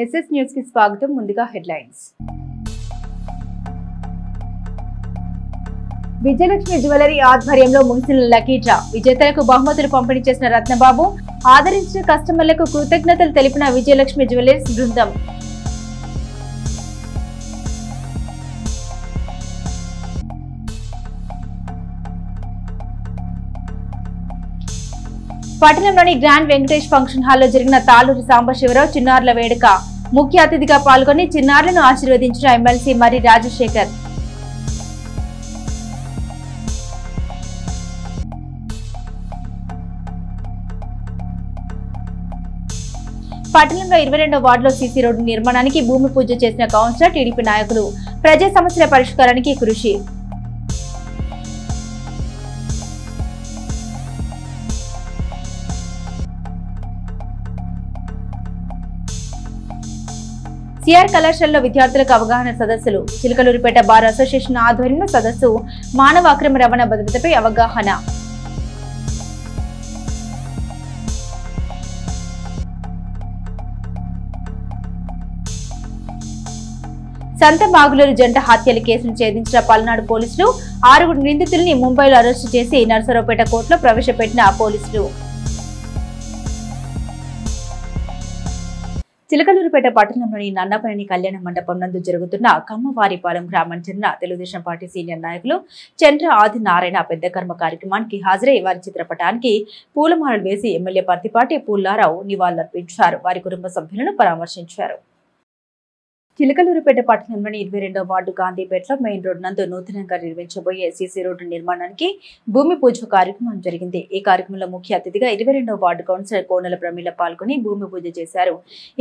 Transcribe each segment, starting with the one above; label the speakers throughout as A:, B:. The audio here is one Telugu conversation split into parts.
A: ఎస్ఎస్ న్యూస్ కి స్వాగతం. ముందుగా హెడ్లైన్స్. విజయలక్ష్మి జ్యువెలరీ ఆధ్వర్యంలో ముగిసిన లక్కీ డ్రా. విజేతలకు బహుమతులు పంపిణీ చేసిన రత్నబాబు. ఆదరించిన కస్టమర్లకు కృతజ్ఞతలు తెలిపిన విజయలక్ష్మి జ్యువెలర్స్ బృందం. పట్టణంలోని గ్రాండ్ వెంకటేష్ ఫంక్షన్ హాల్లో జరిగిన తాళూరి సాంబశివరావు చిన్నారుల వేడుక. ముఖ్య అతిథిగా పాల్గొని చిన్నారులను ఆశీర్వదించిన ఎమ్మెల్సీ మర్రి రాజశేఖర్. పట్టణంలో 22వ వార్డులో సీసీ రోడ్డు నిర్మాణానికి భూమి పూజ చేసిన కౌన్సిలర్, టీడీపీ నాయకులు. ప్రజా సమస్యల పరిష్కారానికి కృషి. సిఆర్ కళాశాలలో విద్యార్థులకు అవగాహన సదస్సులు. చిలకలూరిపేట బార్ అసోసియేషన్ ఆధ్వర్యంలో సదస్సు. మానవ అక్రమ రవాణా భద్రతపై అవగాహన. సంతమాగులూరు జంట హత్యల కేసును ఛేదించిన పల్నాడు పోలీసులు. 6 నిందితుల్ని ముంబైలో అరెస్టు చేసి నర్సరావుపేట కోర్టులో ప్రవేశపెట్టిన పోలీసులు. చిలకలూరుపేట పట్టణంలోని నన్నపనేని కళ్యాణ మండపం నందు జరుగుతున్న కమ్మవారిపాలెం గ్రామానికి చెందిన తెలుగుదేశం పార్టీ సీనియర్ నాయకులు చంద్ర ఆది నారాయణ పెద్ద కర్మ కార్యక్రమానికి హాజరై వారి చిత్రపటానికి పూలమాలలు వేసి ఎమ్మెల్యే పత్తిపాటి పుల్లారావు నివాళులర్పించారు. వారి కుటుంబ సభ్యులను పరామర్శించారు. చిలకలూరుపేట పట్టణంలోని 22వ వార్డు గాంధీపేటలో మెయిన్ రోడ్ నందు నూతనంగా నిర్మించబోయే సీసీ రోడ్డు నిర్మాణానికి భూమి పూజ కార్యక్రమం జరిగింది. ఈ కార్యక్రమంలో ముఖ్య అతిథిగా 22వ వార్డు కౌన్సిలర్ కోనల ప్రమీల పాల్గొని భూమి పూజ చేశారు.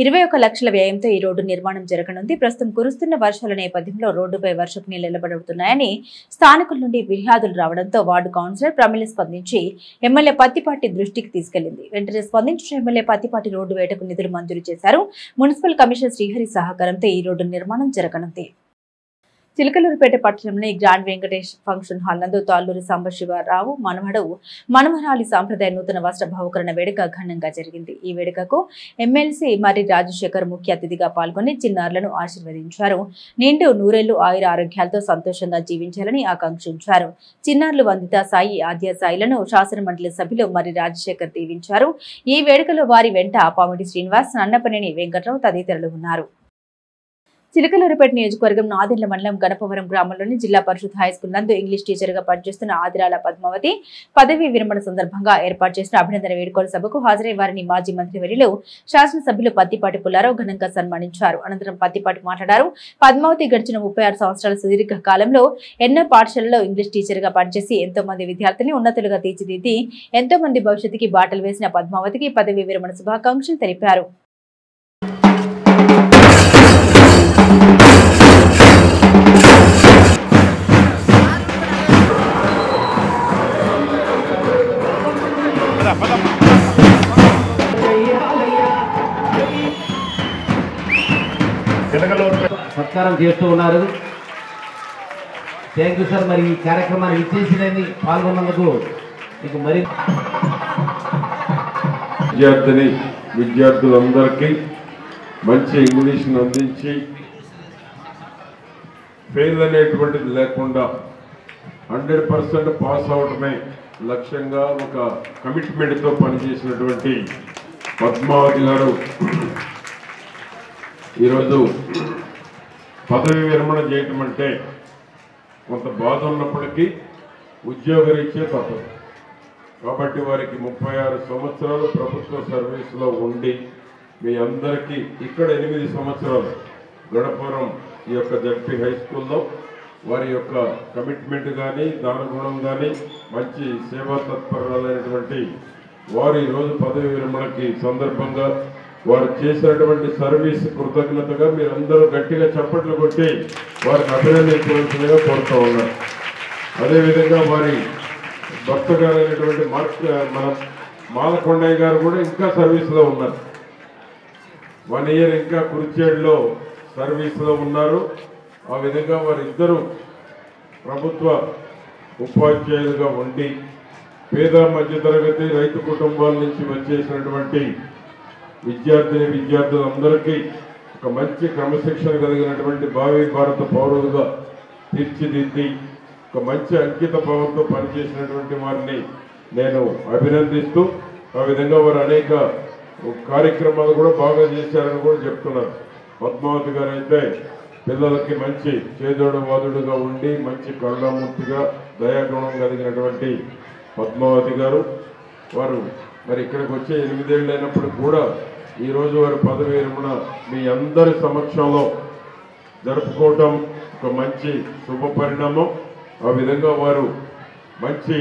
A: 21 లక్షల వ్యయంతో ఈ రోడ్డు నిర్మాణం జరగనుంది. ప్రస్తుతం కురుస్తున్న వర్షాల నేపథ్యంలో రోడ్డుపై వర్షపు నీళ్లు నిలబడుతున్నాయని స్థానికుల నుండి ఫిర్యాదులు రావడంతో వార్డు కౌన్సిలర్ ప్రమీల స్పందించి ఎమ్మెల్యే పత్తిపాటి దృష్టికి తీసుకెళ్లింది. వెంటనే స్పందించిన ఎమ్మెల్యే పత్తిపాటి రోడ్డు వేటకు నిధులు మంజూరు చేశారు. మున్సిపల్ కమిషనర్ శ్రీహరి సహకారంతో ఈ రోడ్డు నిర్మాణం జరగనుంది. చిలకలూరుపేట పట్టణంలోని గ్రాండ్ వెంకటేష్ ఫంక్షన్ హాల్ నందు తాళ్ళూరి సాంబశివరావు మనవరాలి సాంప్రదాయ నూతన వస్త్ర బహుకరణ వేడుక ఘనంగా జరిగింది. ఈ వేడుకకు ఎమ్మెల్సీ మర్రి రాజశేఖర్ ముఖ్య అతిథిగా పాల్గొని చిన్నారులను ఆశీర్వదించారు. నిండు నూరేళ్లు ఆయుర ఆరోగ్యాలతో సంతోషంగా జీవించాలని ఆకాంక్షించారు. చిన్నారులు వందిత సాయి, ఆద్య సాయిలను శాసన మండలి సభ్యులు మర్రి రాజశేఖర్ దీవించారు. ఈ వేడుకలో వారి వెంట పామిడి శ్రీనివాస్, నన్నపనేని వెంకట్రావు తదితరులు ఉన్నారు. చిలకలూరుపేట నియోజకవర్గం నాదెండ్ల మండలం గణపవరం గ్రామంలోని జిల్లా పరిషత్ హైస్కూల్ నందు ఇంగ్లీష్ టీచర్ గా పనిచేస్తున్న ఆదిరాల పద్మావతి పదవీ విరమణ సందర్భంగా ఏర్పాటు చేసిన అభినందన వేడుకల సభకు హాజరై వారిని మాజీ మంత్రి వర్యులు శాసనసభ్యులు పత్తిపాటి పుల్లారావు ఘనంగా సన్మానించారు. అనంతరం పత్తిపాటి మాట్లాడారు. పద్మావతి గడిచిన 36 సంవత్సరాల సుదీర్ఘ కాలంలో ఎన్నో పాఠశాలలో ఇంగ్లీష్ టీచర్ గా పనిచేసి ఎంతో మంది విద్యార్థుల్ని ఉన్నతులుగా తీర్చిదిద్ది ఎంతో మంది భవిష్యత్తుకి బాటలు వేసిన పద్మావతికి పదవీ విరమణ శుభాకాంక్షలు తెలిపారు.
B: సత్కారం చేస్తూ ఉన్నారు. Thank you sir. మరి ఈ కార్యక్రమాన్ని ఇచ్చేసినని పాల్గొన్నందుకు మీకు మరి
C: విద్యార్థులందరికీ మంచి ఇంగ్లీష్ను అందించి ఫెయిల్ అనేటువంటిది లేకుండా 100% పాస్ అవడమే లక్ష్యంగా ఒక కమిట్మెంట్తో పనిచేసినటువంటి పద్మావతి గారు ఈరోజు పదవి విరమణ చేయటం అంటే కొంత బాధ ఉన్నప్పటికీ ఉద్యోగరీత్యా తప్పదు. కాబట్టి వారికి 36 సంవత్సరాలు ప్రభుత్వ సర్వీసులో ఉండి మీ అందరికీ ఇక్కడ 8 సంవత్సరాలు గణపురం ఈ యొక్క జడ్పీ హై స్కూల్లో వారి యొక్క కమిట్మెంట్ కానీ దానగుణం కానీ మంచి సేవా తత్పరాలైనటువంటి వారు ఈరోజు పదవి విరమణకి సందర్భంగా వారు చేసినటువంటి సర్వీస్ కృతజ్ఞతగా మీరందరూ గట్టిగా చప్పట్లు కొట్టి వారికి అభినందించవలసిందిగా కోరుతూ ఉన్నారు. అదేవిధంగా వారి భర్త గారైనటువంటి మన మాలకొండయ్య గారు కూడా ఇంకా సర్వీస్లో ఉన్నారు. 1 ఇయర్ ఇంకా కుర్చేడులో సర్వీస్లో ఉన్నారు. ఆ విధంగా వారిద్దరూ ప్రభుత్వ ఉపాధ్యాయులుగా ఉండి పేద మధ్యతరగతి రైతు కుటుంబాల నుంచి వచ్చేసినటువంటి విద్యార్థులందరికీ ఒక మంచి క్రమశిక్షణ కలిగినటువంటి భావి భారత పౌరులుగా తీర్చిదిద్ది ఒక మంచి అంకిత భావంతో పనిచేసినటువంటి వారిని నేను అభినందిస్తూ, ఆ విధంగా వారు అనేక కార్యక్రమాలు కూడా బాగా చేశారని కూడా చెప్తున్నారు. పద్మావతి గారు అయితే పిల్లలకి మంచి చేదోడు వాదుడుగా ఉండి మంచి కరుణామూర్తిగా దయాగుణం కలిగినటువంటి పద్మావతి గారు, వారు మరి ఇక్కడికి వచ్చే 8 ఏళ్ళు అయినప్పుడు కూడా ఈరోజు వారి పదవి విరమణ మీ అందరి సమక్షంలో జరుపుకోవటం ఒక మంచి శుభ పరిణామం. ఆ విధంగా వారు మంచి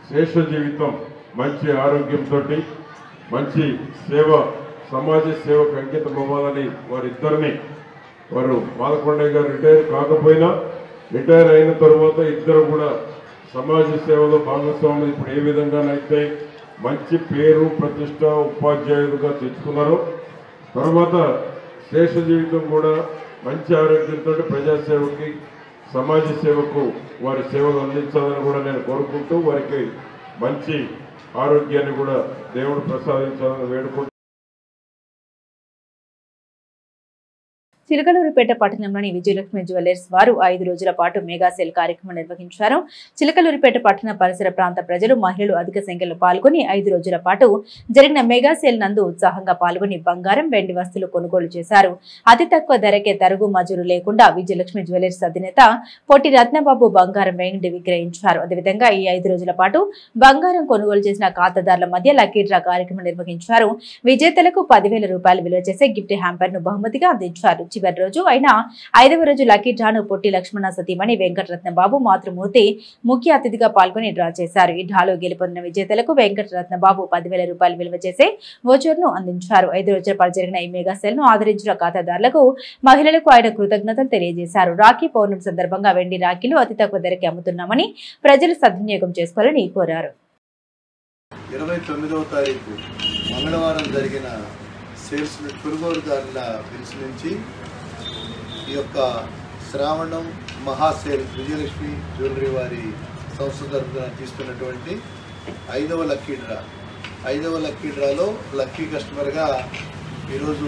C: శేష జీవితం, మంచి ఆరోగ్యంతో మంచి సేవ, సమాజ సేవకు అంకితం అవ్వాలని వారిద్దరిని, వారు మాలకొండయ్య గారు రిటైర్ కాకపోయినా రిటైర్ అయిన తర్వాత ఇద్దరు కూడా సమాజ సేవలో భాగస్వాములు ఇప్పుడు ఏ విధంగానైతే మంచి పేరు ప్రతిష్ట ఉపాధ్యాయులుగా తెచ్చుకున్నారు, తర్వాత శేష జీవితం కూడా మంచి ఆరోగ్యంతో ప్రజాసేవకి సమాజ సేవకు వారి సేవలు అందించాలని కూడా నేను కోరుకుంటూ వారికి మంచి ఆరోగ్యాన్ని కూడా దేవుడు ప్రసాదించాలని వేడుకుంటూ
A: చిలకలూరిపేట పట్టణంలోని విజయలక్ష్మి జ్యువెలర్స్ వారు 5 రోజుల పాటు మెగా సేల్ కార్యక్రమం నిర్వహించారు. చిలకలూరిపేట పట్టణ పరిసర ప్రాంత ప్రజలు, మహిళలు అధిక సంఖ్యలో పాల్గొని 5 రోజుల పాటు జరిగిన మెగా సేల్ నందు ఉత్సాహంగా పాల్గొని బంగారం, వెండి వస్తువులు కొనుగోలు చేశారు. అతి తక్కువ ధరకే తరుగు మజూరు లేకుండా విజయలక్ష్మి జ్యువెలర్స్ అధినేత పొట్టి రత్నబాబు బంగారం, వెండి విక్రయించారు. అదేవిధంగా ఈ 5 రోజుల పాటు బంగారం కొనుగోలు చేసిన ఖాతాదారుల మధ్య లక్కీ డ్రా కార్యక్రమం నిర్వహించారు. విజేతలకు 10,000 రూపాయలు విలువ చేసే గిఫ్ట్ హ్యాంపర్ ను బహుమతిగా అందించారు. చివరి రోజు అయిన 5వ రోజు లక్కీ డ్రాను పొట్టి లక్ష్మణ సతీమణి వెంకటరత్నబాబు మాతృమూర్తి ముఖ్య అతిథిగా పాల్గొని డ్రా చేశారు. ఈ డ్రాలో గెలుపొందిన విజేతలకు వెంకటరత్నబాబు 10,000 రూపాయలు విలువ చేసే వోచర్ ను అందించారు. 5 రోజుల పాటు జరిగిన ఈ మెగా సేల్ ను ఆదరించిన ఖాతాదారులకు, మహిళలకు ఆయన కృతజ్ఞతలు తెలియజేశారు. రాఖీ పౌర్ణమి సందర్భంగా వెండి రాఖీలు అతి తక్కువ ధరకి అమ్ముతున్నామని ప్రజలు సద్వినియోగం చేసుకోవాలని కోరారు.
D: 29వ తారీఖు మంగళవారం జరిగిన సేల్స్ కొనుగోలుదారుల బిల్స్ నుంచి ఈ యొక్క శ్రావణం మహాసేల్ విజయలక్ష్మి జ్యువెలరీ వారి సంస్థ తరఫున తీసుకున్నటువంటి 5వ లక్కీ డ్రా. 5వ లక్కీ డ్రాలో లక్కీ కస్టమర్గా ఈరోజు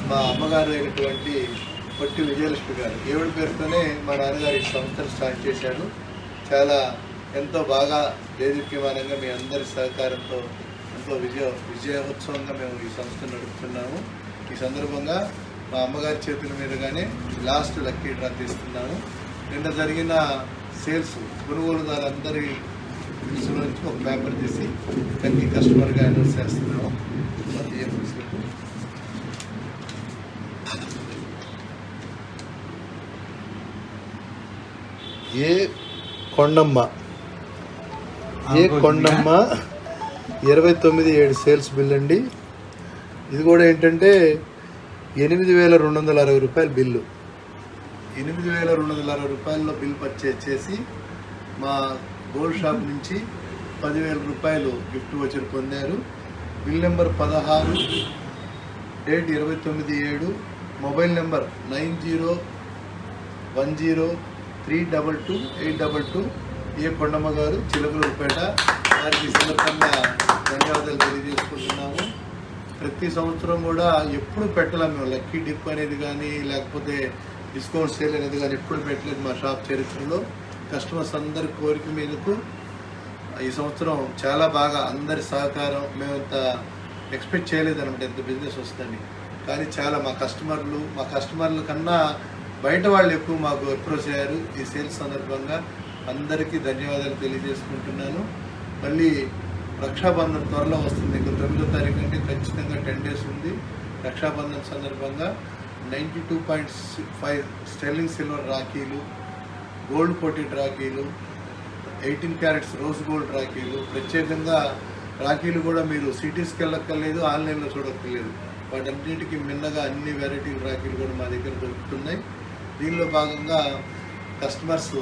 D: మా అమ్మగారు అయినటువంటి పొట్టి విజయలక్ష్మి గారు, ఏవిడ పేరుతోనే మా నాన్నగారు ఈ సంస్థను స్టార్ట్ చేశారు. చాలా ఎంతో బాగా దేదీప్యమానంగా మీ అందరి సహకారంతో ఎంతో విజయోత్సవంగా మేము ఈ సంస్థను నడుపుతున్నాము. ఈ సందర్భంగా మా అమ్మగారి చేతుల మీదుగానే లాస్ట్ లక్కీ డ్రా తీస్తున్నాము. నిన్న జరిగిన సేల్స్ కొనుగోలుదారులందరి బిల్స్ నుంచి ఒక పేపర్ తీసి లక్కీ కస్టమర్గా అనౌన్స్ చేస్తున్నాము. ఏ కొండమ్మ 29/7 సేల్స్ బిల్ అండి. ఇది కూడా ఏంటంటే 8,260 రూపాయల బిల్లు. 8,260 రూపాయల్లో బిల్ పర్చేజ్ చేసి మా గోల్డ్ షాప్ నుంచి 10,000 రూపాయలు గిఫ్ట్ వోచర్ పొందారు. Bill number 16, date 29/7, mobile number 9010322822. ఏ కొండమ్మ గారు, చిలకలూరుపేట. వారికి సందర్భంగా ధన్యవాదాలు తెలియజేసుకుంటున్నాము. ప్రతి సంవత్సరం కూడా ఎప్పుడు పెట్టలేము మేము లక్కీ డిప్ అనేది కానీ, లేకపోతే డిస్కౌంట్ సేల్ అనేది కానీ ఎప్పుడు పెట్టలేదు మా షాప్ చరిత్రలో. కస్టమర్స్ అందరి కోరిక మీదకు ఈ సంవత్సరం చాలా బాగా అందరి సహకారం, మేము ఇంత ఎక్స్పెక్ట్ చేయలేదన్నమాట ఎంత బిజినెస్ వస్తుందని. కానీ చాలా మా కస్టమర్ల కన్నా బయట వాళ్ళు ఎక్కువ మాకు అప్రోచ్ అయ్యారు. ఈ సేల్స్ సందర్భంగా అందరికీ ధన్యవాదాలు తెలియజేసుకుంటున్నాను. మళ్ళీ రక్షాబంధన్ త్వరలో వస్తుంది. ఇంకా 9వ తారీఖు అంటే ఖచ్చితంగా 10 డేస్ ఉంది. రక్షాబంధన్ సందర్భంగా 92.5 స్టెర్లింగ్ సిల్వర్ రాఖీలు, గోల్డ్ కోటెడ్ రాఖీలు, 18 క్యారెట్స్ రోజ్ గోల్డ్ రాఖీలు, ప్రత్యేకంగా రాఖీలు కూడా మీరు సిటీస్కి వెళ్ళక్కర్లేదు, ఆన్లైన్లో చూడక్కర్లేదు. వాటన్నిటికీ మిన్నగా అన్ని వెరైటీ రాఖీలు కూడా మా దగ్గర దొరుకుతున్నాయి. దీనిలో భాగంగా కస్టమర్స్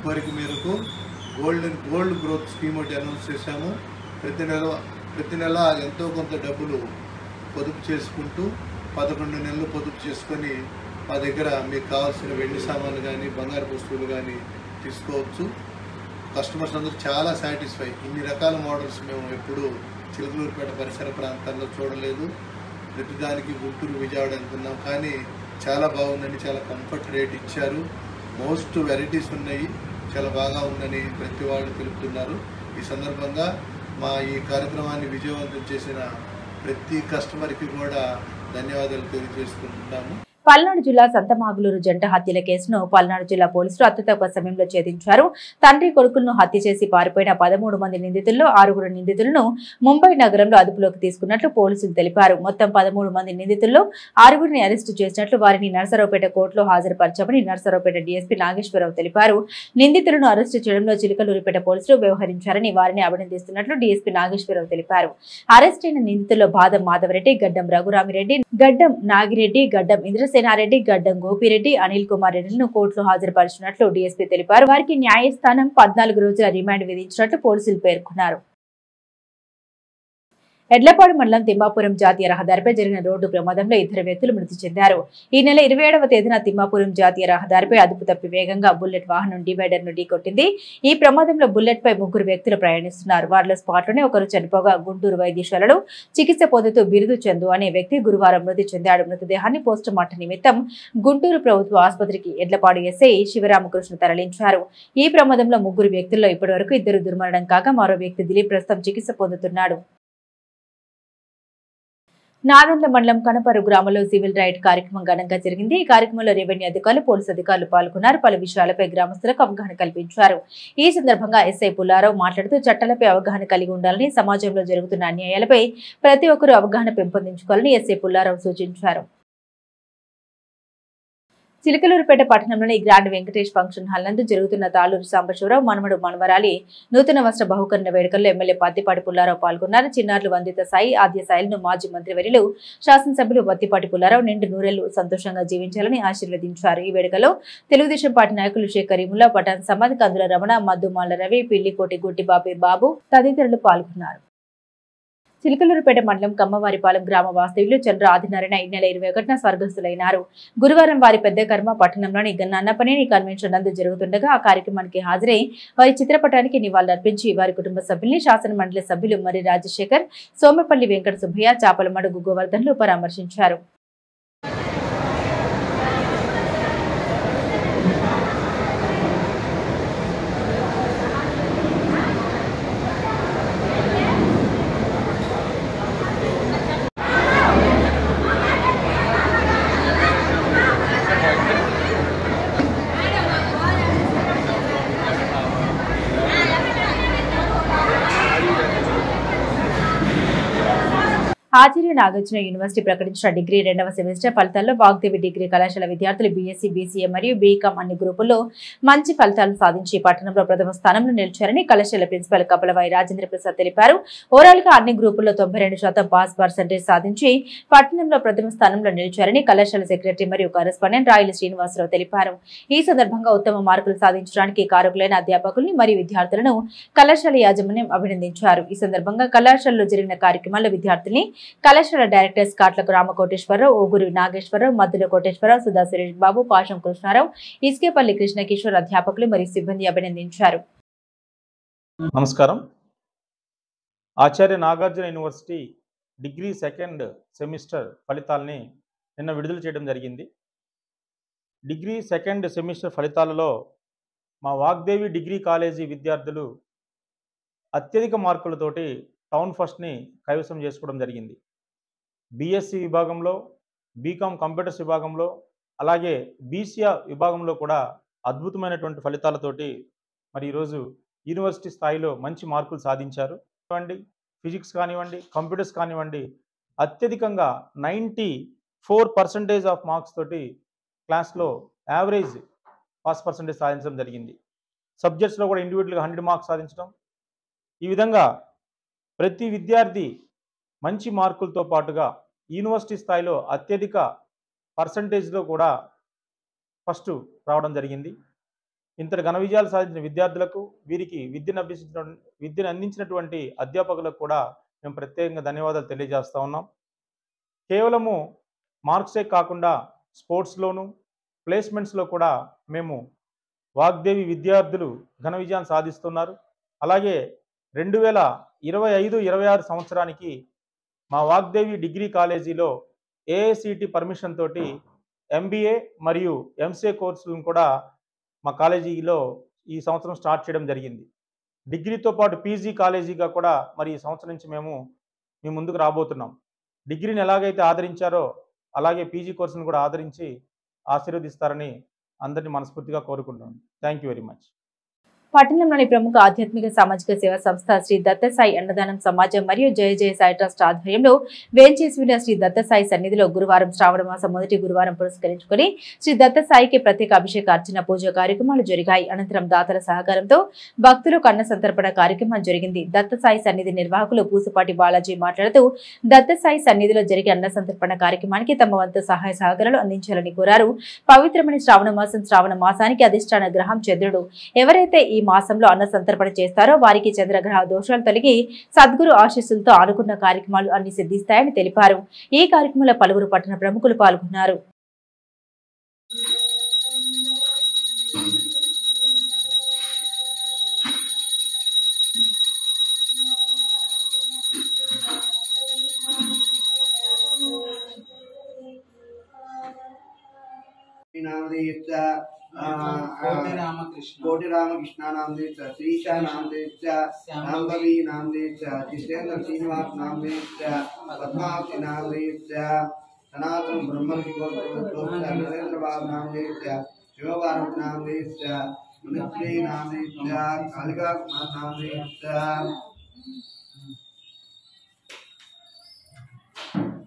D: కోరిక మేరకు గోల్డ్ గ్రోత్ స్కీమ్ ఒకటి అనౌన్స్ చేశాము. ప్రతి నెల ఎంతో కొంత డబ్బులు పొదుపు చేసుకుంటూ 11 నెలలు పొదుపు చేసుకొని మా దగ్గర మీకు కావాల్సిన వెండి సామాన్లు కానీ, బంగారు వస్తువులు కానీ తీసుకోవచ్చు. కస్టమర్స్ అందరూ చాలా సాటిస్ఫై. ఇన్ని రకాల మోడల్స్ మేము ఎప్పుడు చిలకలూరుపేట పరిసర ప్రాంతాల్లో చూడలేదు. ప్రతిదానికి గుంటూరు విజయవాడ అనుకున్నాం, కానీ చాలా బాగుందండి. చాలా కంఫర్ట్ రేట్ ఇచ్చారు. మోస్ట్ వెరైటీస్ ఉన్నాయి. చాలా బాగా ఉందని ప్రతి వాళ్ళు తెలుపుతున్నారు. ఈ సందర్భంగా మా ఈ కార్యక్రమాన్ని విజయవంతం చేసిన ప్రతి కస్టమర్కి కూడా ధన్యవాదాలు తెలియజేసుకుంటున్నాము.
A: పల్నాడు జిల్లా సంతమాగులూరు జంట హత్యల కేసును పల్నాడు జిల్లా పోలీసులు అతి తక్కువ సమయంలో ఛేదించారు. తండ్రి కొడుకులను హత్య చేసి పారిపోయిన 13 మంది నిందితుల్లో 6 నిందితులను ముంబై నగరంలో అదుపులోకి తీసుకున్నట్లు పోలీసులు తెలిపారు. మొత్తం 13 మంది నిందితుల్లో 6 అరెస్టు చేసినట్లు వారిని నర్సరావుపేట కోర్టులో హాజరుపరచామని నర్సరావుపేట డీఎస్పీ నాగేశ్వరరావు తెలిపారు. నిందితులను అరెస్టు చేయడంలో చిలకలూరిపేట పోలీసులు వ్యవహరించారని వారిని అభినందిస్తున్నట్లు డీఎస్పీ నాగేశ్వరరావు తెలిపారు. అరెస్ట్ అయిన నిందితుల్లో బాదం మాధవరెడ్డి, గడ్డం రఘురామిరెడ్డి, గడ్డం నాగిరెడ్డి, గడ్డం ఇంద్రసేనారెడ్డి, గడ్డం గోపిరెడ్డి, అనిల్ కుమార్ రెడ్డిలను కోర్టులో హాజరుపరిచినట్లు డీఎస్పీ తెలిపారు. వారికి న్యాయస్థానం 14 రోజుల రిమాండ్ విధించినట్లు పోలీసులు పేర్కొన్నారు. ఎడ్లపాడు మండలం తిమ్మాపురం జాతీయ రహదారిపై జరిగిన రోడ్డు ప్రమాదంలో 2 వ్యక్తులు మృతి చెందారు. ఈ నెల 27వ తేదీన తిమ్మాపురం జాతీయ రహదారిపై అదుపు తప్పి వేగంగా బుల్లెట్ వాహనం డివైడర్ ను ఢీకొట్టింది. ఈ ప్రమాదంలో బుల్లెట్ పై 3 వ్యక్తులు ప్రయాణిస్తున్నారు. వారిలో స్పాట్లోనే ఒకరు చనిపోగా గుంటూరు వైద్యశాలలో చికిత్స పొందుతూ బిరుదు చందు అనే వ్యక్తి గురువారం మృతి చెందాడు. మృతదేహాన్ని పోస్టుమార్టం నిమిత్తం గుంటూరు ప్రభుత్వ ఆసుపత్రికి ఎడ్లపాడు ఎస్ఐ శివరామకృష్ణ తరలించారు. ఈ ప్రమాదంలో 3 వ్యక్తుల్లో ఇప్పటివరకు 2 దుర్మరణం కాగా మరో వ్యక్తి దిలీప్ ప్రస్తుతం చికిత్స పొందుతున్నాడు. నాదెండ్ల మండలం కనపరు గ్రామంలో సివిల్ రైట్ కార్యక్రమం ఘనంగా జరిగింది. ఈ కార్యక్రమంలో రెవెన్యూ అధికారులు, పోలీసు అధికారులు పాల్గొన్నారు. పలు విషయాలపై గ్రామస్తులకు అవగాహన కల్పించారు. ఈ సందర్భంగా ఎస్ఐ పుల్లారావు మాట్లాడుతూ చట్టాలపై అవగాహన కలిగి ఉండాలని, సమాజంలో జరుగుతున్న అన్యాయాలపై ప్రతి ఒక్కరూ అవగాహన పెంపొందించుకోవాలని ఎస్ఐ పుల్లారావు సూచించారు. చిలకలూరుపేట పట్టణంలోని గ్రాండ్ వెంకటేష్ ఫంక్షన్ హాల్ నందు జరుగుతున్న తాళూరు సాంబశివరావు మనమడు మనవరాలి నూతన వస్త్ర బహుకరణ వేడుకల్లో ఎమ్మెల్యే పత్తిపాటి పుల్లారావు పాల్గొన్నారు. చిన్నారులు వందిత సాయి, ఆద్య సాయిలను మాజీ మంత్రివర్యులు, శాసనసభ్యులు పత్తిపాటి పుల్లారావు నిండు నూరేళ్లు సంతోషంగా జీవించాలని ఆశీర్వదించారు. ఈ వేడుకలో తెలుగుదేశం పార్టీ నాయకులు షేక్ కరీముల్లా, పఠాన్ సమద్, కందుల రమణ, మద్దుమాల రవి, పిల్లికోటి గుట్టిబాబి బాబు తదితరులు పాల్గొన్నారు. చిలకలూరుపేట మండలం కమ్మవారిపాలెం గ్రామ వాస్తవ్యులు చంద్ర ఆదినారాయణ ఈ నెల 21న స్వర్గస్థులైనారు. గురువారం వారి పెద్ద కర్మ పట్టణంలోని నన్నపనేని కన్వెన్షన్ నందు జరుగుతుండగా ఆ కార్యక్రమానికి హాజరై వారి చిత్రపటానికి నివాళులర్పించి వారి కుటుంబ సభ్యుల్ని శాసన మండలి సభ్యులు మరి రాజశేఖర్, సోమపల్లి వెంకట సుబ్బయ్య, చాపలమడుగు గోవర్ధన్లు పరామర్శించారు. ఆచార్య నాగార్జున యూనివర్సిటీ ప్రకటించిన డిగ్రీ 2వ సెమిస్టర్ ఫలితాల్లో వాగ్దేవి డిగ్రీ కళాశాల విద్యార్థులు బీఎస్సీ, బీసీఏ మరియు బీకాం అన్ని గ్రూపుల్లో మంచి ఫలితాలు సాధించి పట్టణంలో ప్రథమ స్థానంలో నిలిచారని కళాశాల ప్రిన్సిపల్ కపలవాయి రాజేంద్ర ప్రసాద్ తెలిపారు. ఓవరాల్ గా అన్ని గ్రూపుల్లో 92% పాస్ పర్సెంటేజ్ సాధించి పట్టణంలో ప్రథమ స్థానంలో నిలిచారని కళాశాల సెక్రటరీ మరియు కరెస్పాండెంట్ రాయల శ్రీనివాసరావు తెలిపారు. ఈ సందర్భంగా ఉత్తమ మార్కులు సాధించడానికి కారకులైన అధ్యాపకుల్ని మరియు విద్యార్థులను కళాశాల యాజమాన్యం అభినందించారు. ఈ సందర్భంగా కళాశాలలో జరిగిన కార్యక్రమాల్లో విద్యార్థుల్ని కళాశాల డైరెక్టర్స్ కాట్లకు రామకోటేశ్వరరావు, ఓగురి నాగేశ్వరరావు, మద్దుల కోటేశ్వరరావు, సుధా సురేష్ బాబు, పాశం కృష్ణారావు, ఇస్కేపల్లి కృష్ణకిషోర్ అధ్యాపకులు మరియు సిబ్బంది అభినందించారు.
E: నమస్కారం. Acharya Nagarjuna university degree 2nd semester ఫలితాలని నిన్న విడుదల చేయడం జరిగింది. డిగ్రీ 2nd సెమిస్టర్ ఫలితాలలో మా వాగ్దేవి డిగ్రీ కాలేజీ విద్యార్థులు అత్యధిక మార్కులతోటి టౌన్ ఫస్ట్ని కైవసం చేసుకోవడం జరిగింది. బీఎస్సీ విభాగంలో, బీకామ్ కంప్యూటర్స్ విభాగంలో, అలాగే బీసీఆ విభాగంలో కూడా అద్భుతమైనటువంటి ఫలితాలతోటి మరి ఈరోజు యూనివర్సిటీ స్థాయిలో మంచి మార్కులు సాధించారు. ఫిజిక్స్ కానివ్వండి, కంప్యూటర్స్ కానివ్వండి, అత్యధికంగా 94% ఆఫ్ మార్క్స్ తోటి క్లాస్లో యావరేజ్ పాస్ పర్సంటేజ్ సాధించడం జరిగింది. సబ్జెక్ట్స్లో కూడా ఇండివిజువల్గా 100 మార్క్స్ సాధించడం. ఈ విధంగా ప్రతి విద్యార్థి మంచి మార్కులతో పాటుగా యూనివర్సిటీ స్థాయిలో అత్యధిక పర్సంటేజ్లో కూడా ఫస్ట్ రావడం జరిగింది. ఇంతటి ఘన విజయాలు సాధించిన విద్యార్థులకు, వీరికి విద్యను అందించినటువంటి అధ్యాపకులకు కూడా మేము ప్రత్యేకంగా ధన్యవాదాలు తెలియజేస్తూ ఉన్నాం. కేవలము మార్క్సే కాకుండా స్పోర్ట్స్లోను, ప్లేస్మెంట్స్లో కూడా మేము వాగ్దేవి విద్యార్థులు ఘన విజయాన్ని సాధిస్తున్నారు. అలాగే 2025-26 సంవత్సరానికి మా వాగ్దేవి డిగ్రీ కాలేజీలో ఏఐసిటి పర్మిషన్ తోటి MBA మరియు MCA కోర్సులను కూడా మా కాలేజీలో ఈ సంవత్సరం స్టార్ట్ చేయడం జరిగింది. డిగ్రీతో పాటు పీజీ కాలేజీగా కూడా మరి ఈ సంవత్సరం నుంచి మేము మీ ముందుకు రాబోతున్నాం. డిగ్రీని ఎలాగైతే ఆదరించారో అలాగే పీజీ కోర్సును కూడా ఆదరించి ఆశీర్వదిస్తారని అందరినీ మనస్ఫూర్తిగా కోరుకుంటున్నాను. Thank you very much.
A: పట్టణంలోని ప్రముఖ ఆధ్యాత్మిక సామాజిక సేవా సంస్థ శ్రీ దత్తసాయి అన్నదానం సమాజం మరియు జయ జయ సాయి ట్రస్ట్ ఆధ్వర్యంలో వేంచేసి ఉన్న శ్రీ దత్తసాయి సన్నిధిలో గురువారం శ్రావణ మాసం మొదటి గురువారం పురస్కరించుకుని శ్రీ దత్తసాయికి ప్రత్యేక అభిషేక అర్చన పూజ కార్యక్రమాలు జరిగాయి. అనంతరం దాతల సహకారంతో భక్తులకు అన్న సంతర్పణ కార్యక్రమం జరిగింది. దత్తసాయి సన్నిధి నిర్వాహకులు పూసపాటి బాలాజీ మాట్లాడుతూ దత్తసాయి సన్నిధిలో జరిగే అన్న సంతర్పణ కార్యక్రమానికి తమ వంతు సహాయ సహకారాలు అందించాలని కోరారు. పవిత్రమైన శ్రావణ మాసానికి అధిష్టాన గ్రహం చంద్రుడు. ఎవరైతే ఈ మాసంలో అన్న సంతర్పణ చేస్తారో వారికి చంద్రగ్రహ దోషాలు తొలగి సద్గురు ఆశీస్సులతో అనుకున్న కార్యక్రమాలు అన్ని సిద్ధిస్తాయని తెలిపారు. ఈ కార్యక్రమంలో పలువురు పట్టణ ప్రముఖులు పాల్గొన్నారు.
F: कोटि रामकृष्ण नाम दे श्रीशा नाम दे शांभवी नाम दे जितेंद्र श्रीनिवास नाम दे पद्मावती नाम दे सनातन ब्रह्म नरेंद्र बाबू नाम दे शिवभारत नाम दे मुनिश्री नाम दे कालिका कुमार नाम दे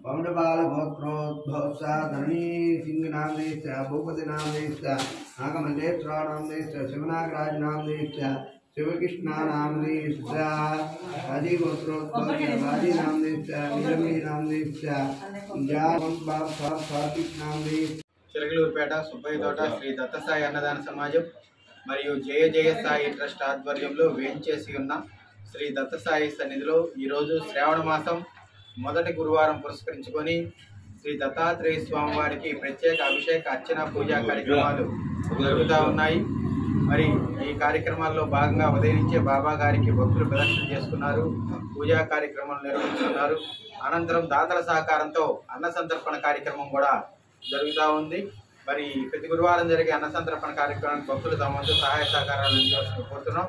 F: पौंडबाल गोत्रोद्भवसा धरणी सिंह नाम दे भूपति नाम दे नागमल्लेश्वर नाम दे शिवनागराज नाम दे शिवकृष्ण नाम दे राजी गोत्रोद्भवसा बाजी नाम दे नीलमी नाम दे नाम दे చిలకలూరుపేట సుబ్బయ్య తోట శ్రీ దత్తసాయి అన్నదాన సమాజం మరియు జయ జయ సాయి ట్రస్ట్ ఆధ్వర్యంలో వేంచేసి ఉన్న శ్రీ దత్తసాయి సన్నిధిలో ఈరోజు శ్రావణ మాసం మొదటి గురువారం పురస్కరించుకొని శ్రీ దత్తాత్రేయ స్వామి వారికి ప్రత్యేక అభిషేక అర్చన పూజా కార్యక్రమాలు జరుగుతూ ఉన్నాయి. మరి ఈ కార్యక్రమాల్లో భాగంగా ఉదయం నుంచే బాబా గారికి భక్తులు ప్రదర్శన చేసుకున్నారు, పూజా కార్యక్రమాలు నిర్వహిస్తున్నారు. అనంతరం దాతల సహకారంతో అన్న సంతర్పణ కార్యక్రమం కూడా జరుగుతూ ఉంది. మరి ప్రతి గురువారం జరిగే అన్న సంతర్పణ కార్యక్రమానికి భక్తులు తమ వంతు సహాయ సహకారాలు అందించవలసి కోరుతున్నాం.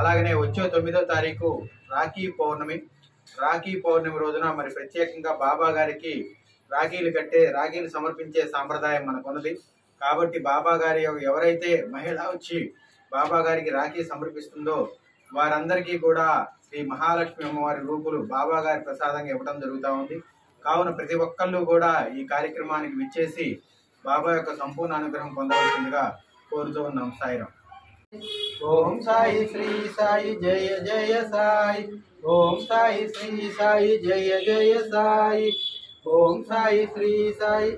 F: అలాగనే వచ్చే 9వ తారీఖు రాఖీ పౌర్ణమి రోజున మరి ప్రత్యేకంగా బాబా గారికి రాఖీలు సమర్పించే సాంప్రదాయం మనకున్నది. కాబట్టి బాబా గారి ఎవరైతే మహిళ వచ్చి బాబా గారికి రాఖీ సమర్పిస్తుందో వారందరికీ కూడా శ్రీ మహాలక్ష్మి అమ్మవారి రూపులు బాబా గారి ప్రసాదంగా ఇవ్వడం జరుగుతూ ఉంది. కావున ప్రతి ఒక్కళ్ళు కూడా ఈ కార్యక్రమానికి విచ్చేసి బాబా యొక్క సంపూర్ణ అనుగ్రహం పొందవలసిందిగా కోరుతూ ఉన్నాం. సాయిరాం. ఓం సాయి శ్రీ సాయి జయ జయ సాయి. ఓం సాయి శ్రీ సాయి జయ జయ సాయి. ఓం సాయి శ్రీ సాయి.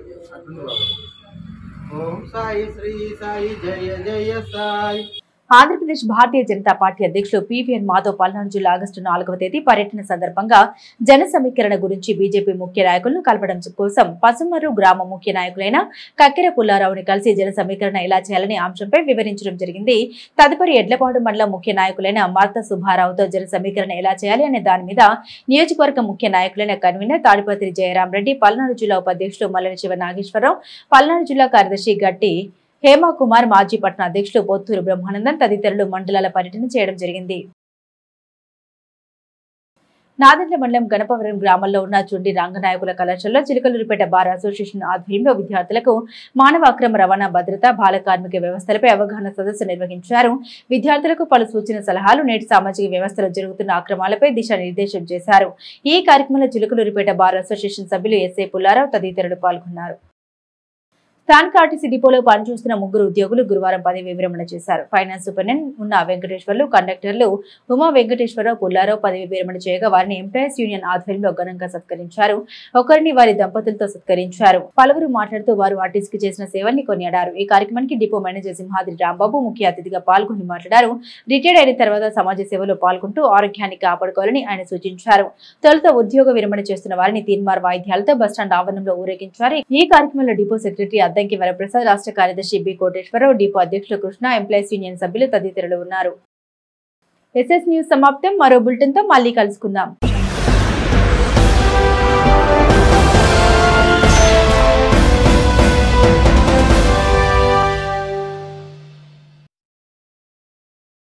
F: ఓం సాయి శ్రీ సాయి జయ జయ సాయి.
A: ఆంధ్రప్రదేశ్ భారతీయ జనతా పార్టీ అధ్యక్షులు పివిఎన్ మాధవ్ పల్నాడు జిల్లా ఆగస్టు 4వ తేదీ పర్యటన సందర్భంగా జన సమీకరణ గురించి బీజేపీ ముఖ్య నాయకులను కలపడం కోసం పసుమర్రు గ్రామ ముఖ్య నాయకులైన కక్కెర పుల్లారావుని కలిసి జన సమీకరణ ఎలా చేయాలనే అంశంపై వివరించడం జరిగింది. తదుపరి ఎడ్లపాడు మండలం ముఖ్య నాయకులైన మార్త సుబ్బారావుతో జన సమీకరణ ఎలా చేయాలి అనే దాని మీద నియోజకవర్గ ముఖ్య నాయకులైన కన్వీనర్ తాడిపత్రి జయరాం రెడ్డి, పల్నాడు జిల్లా ఉపాధ్యక్షులు మల్లెల శివ నాగేశ్వరరావు, పల్నాడు జిల్లా కార్యదర్శి గట్టి హేమకుమార్, మాజీ పట్టణ అధ్యక్షులు పొత్తూరు బ్రహ్మానందం తదితరులు మండలాల పర్యటన చేయడం జరిగింది. నాదెండ్ల మండలం గణపవరం గ్రామంలో ఉన్న చుండి రంగనాయకుల కళాశాలలో చిలకలూరిపేట బార్ అసోసియేషన్ ఆధ్వర్యంలో విద్యార్థులకు మానవ అక్రమ రవాణా, భద్రత, బాల కార్మిక వ్యవస్థలపై అవగాహన సదస్సు నిర్వహించారు. విద్యార్థులకు పలు సూచన సలహాలు, నేటి సామాజిక వ్యవస్థలో జరుగుతున్న అక్రమాలపై దిశానిర్దేశం చేశారు. ఈ కార్యక్రమంలో చిలకలూరిపేట బార్ అసోసియేషన్ సభ్యులు ఎస్ఏ పుల్లారావు తదితరులు పాల్గొన్నారు. స్థానిక ఆర్టీసీ డిపోలో పనిచేస్తున్న 3 ఉద్యోగులు గురువారం పదవి విరమణ చేశారు. ఫైనాన్స్ సూపరింటెండెంట్ ఉన్న వెంకటేశ్వర్లు, కండక్టర్లు ఉమా వెంకటేశ్వరరావు, పుల్లారావు పదవి విరమణ చేయగా వారిని ఎంప్లాయీస్ యూనియన్ ఆధ్వర్యంలో ఘనంగా సత్కరించారు. ఒకరిని వారి దంపతులతో సత్కరించారు. పలువురు మాట్లాడుతూ వారు ఆర్టీసీకి చేసిన సేవల్ని కొనియాడారు. ఈ కార్యక్రమానికి డిపో మేనేజర్ సింహాద్రి రాంబాబు ముఖ్య అతిథిగా పాల్గొని మాట్లాడారు. రిటైర్డ్ అయిన తర్వాత సమాజ సేవలో పాల్గొంటూ ఆరోగ్యాన్ని కాపాడుకోవాలని ఆయన సూచించారు. తొలుత ఉద్యోగ విరమణ చేస్తున్న వారిని తీన్మార్ వాయిద్యాలతో బస్టాండ్ ఆవరణంలో ఊరేగించారు. ఈ కార్యక్రమంలో డిపో సెక్రటరీ అద్దంకి వరప్రసాద్, రాష్ట్ర కార్యదర్శి బి కోటేశ్వరరావు, డిపో అధ్యక్షులు కృష్ణ, ఎంప్లాయీస్ యూనియన్ సభ్యులు తదితరులు ఉన్నారు. ఎస్ఎస్ న్యూస్ సమాప్తం. మరో బులెటిన్ తో మళ్ళీ కలుసుకుందాం.